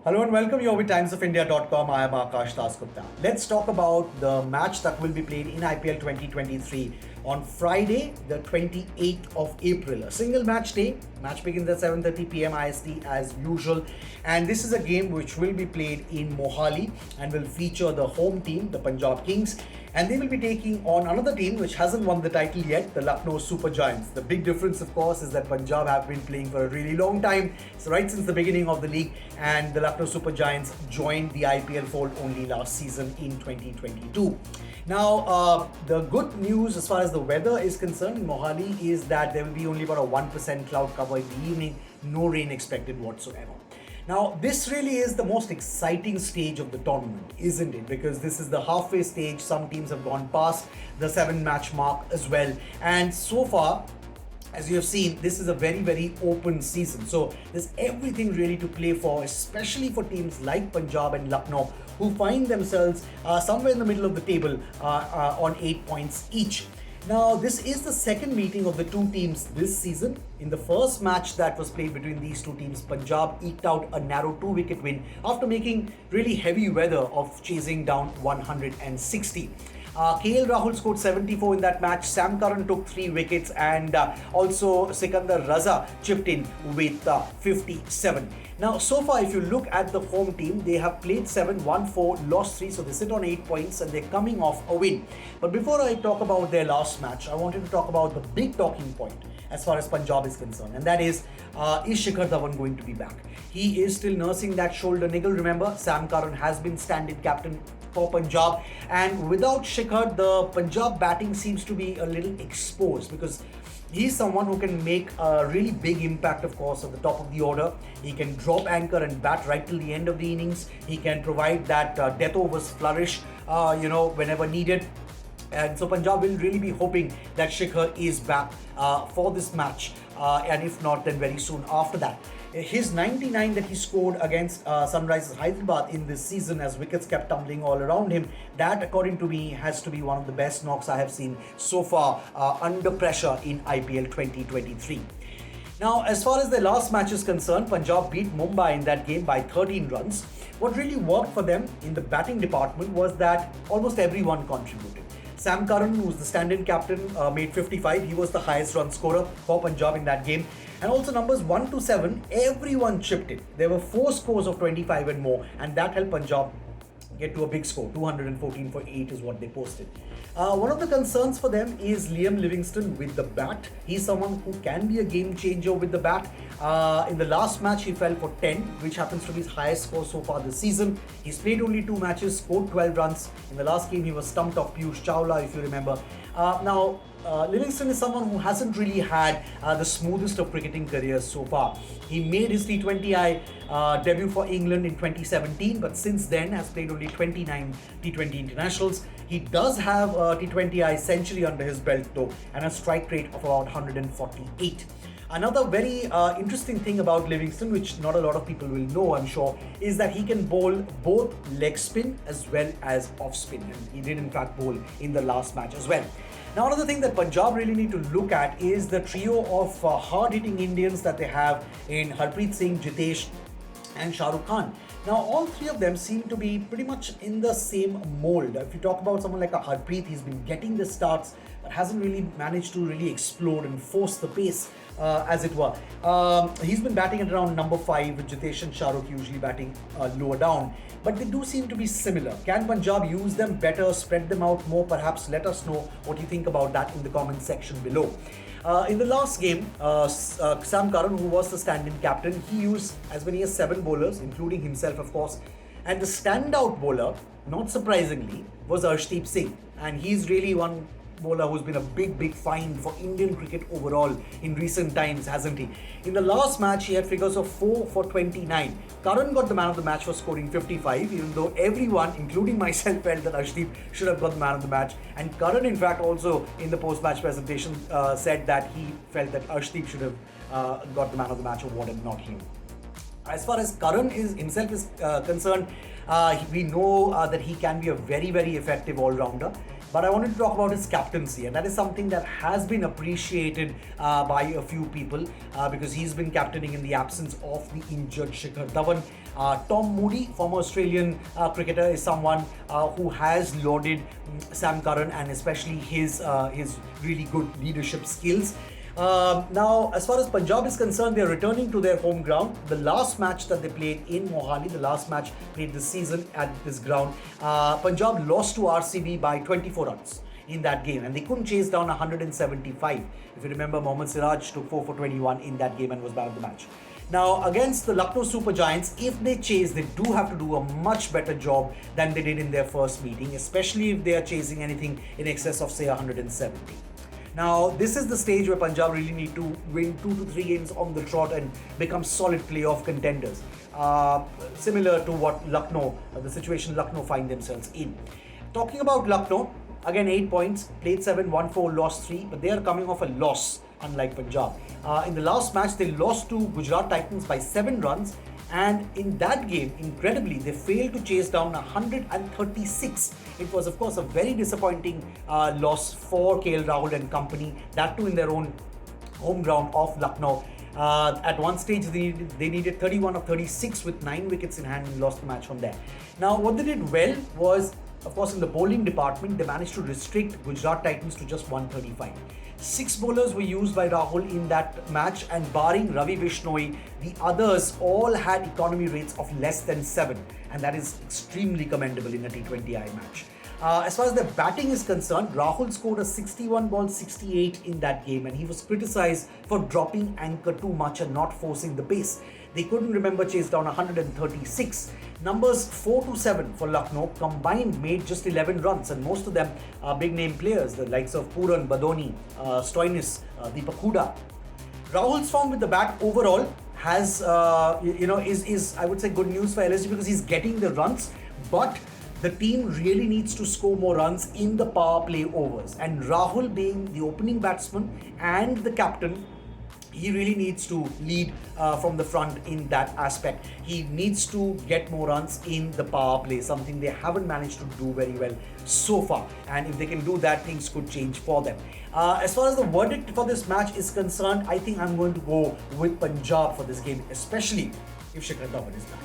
Hello and welcome. You're with timesofIndia.com. I am Akash Dasgupta. Let's talk about the match that will be played in IPL 2023 on Friday, the 28th of April. A single match day. Match begins at 7:30 p.m. IST as usual. And this is a game which will be played in Mohali and will feature the home team, the Punjab Kings. And they will be taking on another team which hasn't won the title yet, the Lucknow Super Giants. The big difference, of course, is that Punjab have been playing for a really long time, so right since the beginning of the league, and the Lucknow Super Giants joined the IPL fold only last season in 2022. Now, the good news as far as the weather is concerned in Mohali is that there will be only about a 1% cloud cover in the evening, no rain expected whatsoever. Now, this really is the most exciting stage of the tournament, isn't it? Because this is the halfway stage. Some teams have gone past the 7-match mark as well. And so far, as you have seen, this is a very, very open season. So there's everything really to play for, especially for teams like Punjab and Lucknow, who find themselves somewhere in the middle of the table on 8 points each. Now, this is the second meeting of the two teams this season. In the first match that was played between these two teams, Punjab eked out a narrow 2-wicket win after making really heavy weather of chasing down 160. KL Rahul scored 74 in that match. Sam Curran took 3 wickets, and also Sikandar Raza chipped in with 57. Now, so far, if you look at the home team, they have played 7, won 4, lost 3, so they sit on 8 points and they're coming off a win. But before I talk about their last match, I wanted to talk about the big talking point as far as Punjab is concerned, and that is Shikhar Dhawan going to be back? He is still nursing that shoulder niggle. Remember, Sam Curran has been stand-in captain for Punjab, and without Shikhar, the Punjab batting seems to be a little exposed because he's someone who can make a really big impact, of course, at the top of the order. He can drop anchor and bat right till the end of the innings. He can provide that death overs flourish, whenever needed. And so Punjab will really be hoping that Shikhar is back for this match, and if not, then very soon after that. His 99 that he scored against Sunrisers Hyderabad in this season, as wickets kept tumbling all around him, that, according to me, has to be one of the best knocks I have seen so far under pressure in IPL 2023. Now, as far as the last match is concerned, Punjab beat Mumbai in that game by 13 runs. What really worked for them in the batting department was that almost everyone contributed. Sam Curran, who was the stand-in captain, made 55. He was the highest run scorer for Punjab in that game. And also numbers 1 to 7, everyone chipped in. There were 4 scores of 25 and more, and that helped Punjab get to a big score. 214 for 8 is what they posted. One of the concerns for them is Liam Livingstone with the bat. He's someone who can be a game changer with the bat. In the last match, he fell for 10, which happens to be his highest score so far this season. He's played only 2 matches, scored 12 runs. In the last game, he was stumped off Piyush Chawla, if you remember. Livingstone is someone who hasn't really had the smoothest of cricketing careers so far. He made his T20I debut for England in 2017, but since then has played only 29 T20 internationals. He does have a T20I century under his belt though, and a strike rate of about 148. Another very interesting thing about Livingstone, which not a lot of people will know, I'm sure, is that he can bowl both leg spin as well as off spin. And he did in fact bowl in the last match as well. Now, another thing that Punjab really need to look at is the trio of hard-hitting Indians that they have in Harpreet Singh, Jitesh and Shah Rukh Khan. Now, all 3 of them seem to be pretty much in the same mold. If you talk about someone like a Harpreet, he's been getting the starts, but hasn't really managed to really explode and force the pace, as it were. He's been batting at around number 5, with Jitesh and Shah Rukh usually batting lower down. But they do seem to be similar. Can Punjab use them better, spread them out more? Perhaps let us know what you think about that in the comment section below. In the last game, Sam Curran, who was the stand-in captain, he used as many as 7 bowlers, including himself, of course. And the standout bowler, not surprisingly, was Arshdeep Singh. And he's really one bowler who's been a big find for Indian cricket overall in recent times, hasn't he? In the last match, he had figures of 4 for 29. Curran got the man of the match for scoring 55, even though everyone, including myself, felt that Arshdeep should have got the man of the match. And Curran, in fact, also in the post-match presentation said that he felt that Arshdeep should have got the man of the match award and not him. As far as Curran himself is concerned, we know that he can be a very effective all-rounder. But I wanted to talk about his captaincy, and that is something that has been appreciated by a few people because he's been captaining in the absence of the injured Shikhar Dhawan. Tom Moody, former Australian cricketer, is someone who has lauded Sam Curran and especially his really good leadership skills. Now, as far as Punjab is concerned, they're returning to their home ground. The last match that they played in Mohali, the last match played this season at this ground, Punjab lost to RCB by 24 runs in that game, and they couldn't chase down 175. If you remember, Mohammad Siraj took 4 for 21 in that game and was man of the match. Now, against the Lucknow Super Giants, if they chase, they do have to do a much better job than they did in their first meeting, especially if they are chasing anything in excess of, say, 170. Now, this is the stage where Punjab really need to win 2 to 3 games on the trot and become solid playoff contenders. Similar to what the situation Lucknow find themselves in. Talking about Lucknow, again 8 points, played 7, won 4, lost 3, but they are coming off a loss, unlike Punjab. In the last match, they lost to Gujarat Titans by 7 runs. And in that game, incredibly, they failed to chase down 136. It was, of course, a very disappointing loss for KL Rahul and company, that too in their own home ground of Lucknow. At one stage, they needed 31 of 36 with 9 wickets in hand and lost the match from there. Now, what they did well was, of course, in the bowling department, they managed to restrict Gujarat Titans to just 135. 6 bowlers were used by Rahul in that match, and barring Ravi Bishnoi, the others all had economy rates of less than 7, and that is extremely commendable in a T20I match. As far as the batting is concerned, Rahul scored a 61 ball 68 in that game, and he was criticized for dropping anchor too much and not forcing the pace. They couldn't, remember, chase down 136. Numbers 4 to 7 for Lucknow combined made just 11 runs, and most of them are big name players, the likes of Puran, Badoni, Stoinis, Deepak Hooda. Rahul's form with the bat overall has, is I would say good news for LSG because he's getting the runs, but the team really needs to score more runs in the power play overs. And Rahul, being the opening batsman and the captain, he really needs to lead from the front in that aspect. He needs to get more runs in the power play, something they haven't managed to do very well so far. And if they can do that, things could change for them. As far as the verdict for this match is concerned, I think I'm going to go with Punjab for this game, especially if Shikhar Dhawan is back.